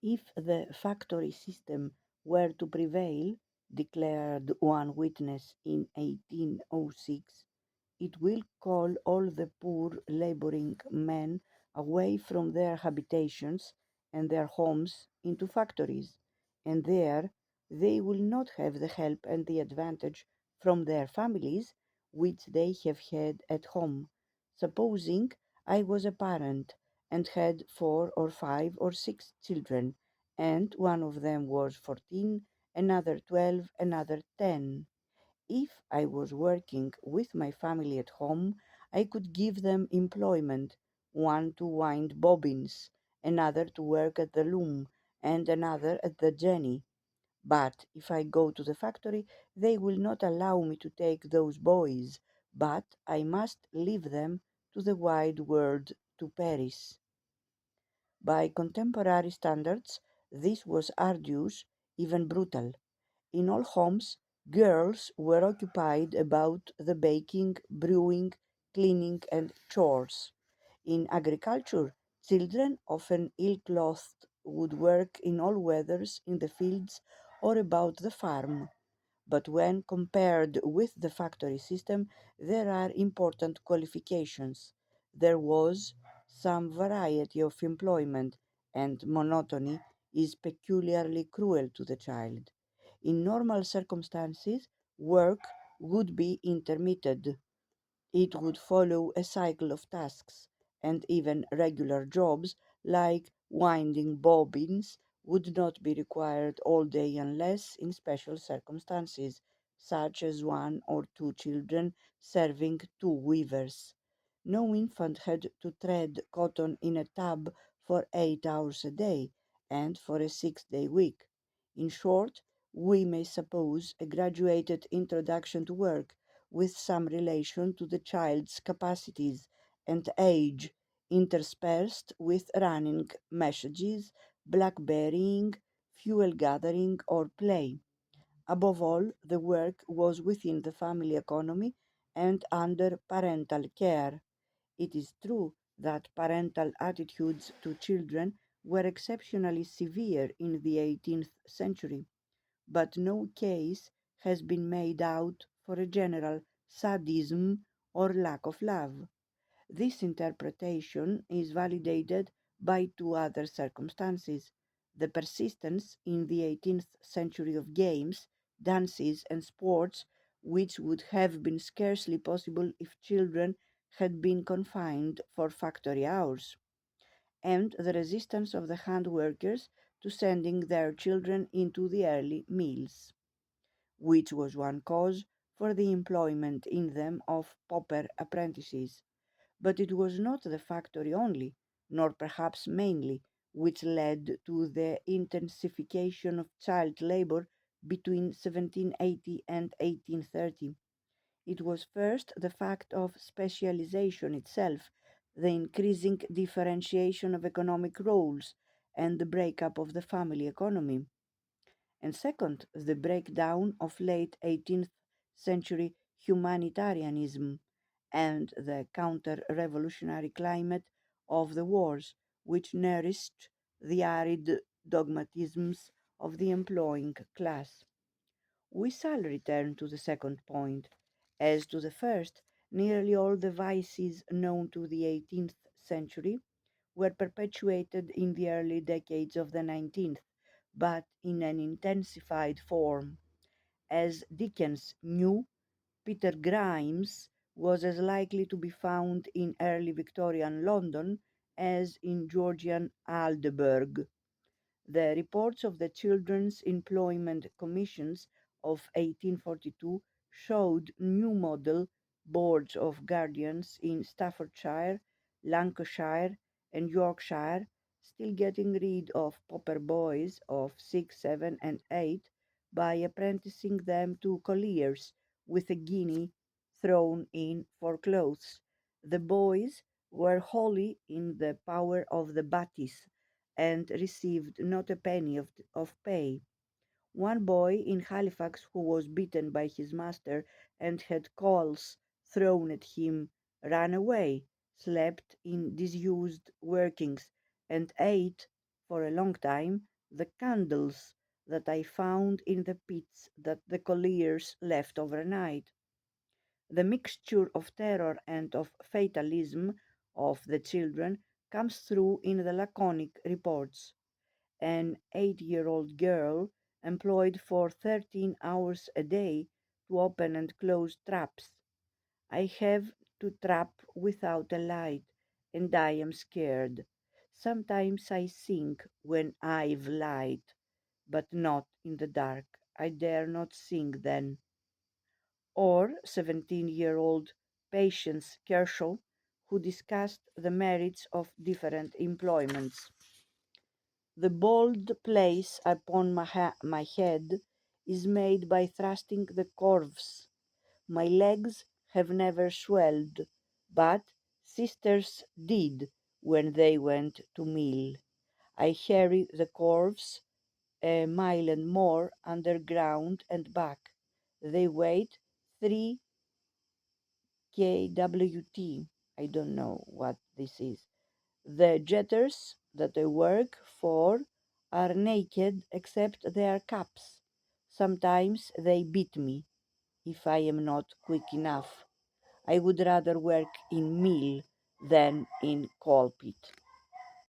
If the factory system were to prevail, declared one witness in 1806, it will call all the poor laboring men away from their habitations and their homes into factories, and there they will not have the help and the advantage from their families which they have had at home. Supposing I was a parent and had 4 or 5 or 6 children, and one of them was 14, another 12, another 10. If I was working with my family at home, I could give them employment, one to wind bobbins, another to work at the loom, and another at the jenny. But if I go to the factory, they will not allow me to take those boys, but I must leave them to the wide world to perish. By contemporary standards, this was arduous, even brutal. In all homes, girls were occupied about the baking, brewing, cleaning, and chores. In agriculture, children, often ill clothed, would work in all weathers in the fields or about the farm. But when compared with the factory system, there are important qualifications. There was some variety of employment, and monotony is peculiarly cruel to the child. In normal circumstances, work would be intermitted. It would follow a cycle of tasks, and even regular jobs like winding bobbins would not be required all day unless in special circumstances, such as 1 or 2 children serving 2 weavers. No infant had to thread cotton in a tub for 8 hours a day and for a 6-day week. In short, we may suppose a graduated introduction to work with some relation to the child's capacities and age, interspersed with running messages, blackberrying, fuel gathering, or play. Above all, the work was within the family economy and under parental care. It is true that parental attitudes to children were exceptionally severe in the 18th century, but no case has been made out for a general sadism or lack of love. This interpretation is validated by two other circumstances: the persistence in the 18th century of games, dances, and sports which would have been scarcely possible if children had been confined for factory hours, and the resistance of the hand workers to sending their children into the early mills, which was one cause for the employment in them of pauper apprentices. But it was not the factory only, nor perhaps mainly, which led to the intensification of child labor between 1780 and 1830. It was first the fact of specialization itself, the increasing differentiation of economic roles, and the breakup of the family economy, and second, the breakdown of late 18th century humanitarianism and the counter revolutionary climate of the wars, which nourished the arid dogmatisms of the employing class. We shall return to the second point. As to the first, nearly all the vices known to the 18th century were perpetuated in the early decades of the 19th, but in an intensified form. As Dickens knew, Peter Grimes was as likely to be found in early Victorian London as in Georgian Aldeburgh. The reports of the Children's Employment Commissions of 1842 showed new model boards of guardians in Staffordshire, Lancashire, and Yorkshire, still getting rid of pauper boys of 6, 7, and 8 by apprenticing them to colliers with a guinea thrown in for clothes. The boys were wholly in the power of the butties and received not a penny of pay. One boy in Halifax who was beaten by his master and had coals thrown at him ran away, slept in disused workings, and ate, for a long time, the candles that I found in the pits that the colliers left overnight, the mixture of terror and of fatalism of the children comes through in the laconic reports. An 8-year-old girl employed for 13 hours a day to open and close traps. I have to trap without a light, and I am scared. Sometimes I think when I've light, but not in the dark. I dare not sing then. Or 17-year-old Patience Kershaw, who discussed the merits of different employments. The bald place upon my head is made by thrusting the corves. My legs have never swelled, but sisters did when they went to mill. I carry the corves a mile and more underground and back. They weigh 3 kWt. I don't know what this is. The jetters that I work for are naked except their caps. Sometimes they beat me if I am not quick enough. I would rather work in mill than in coal pit.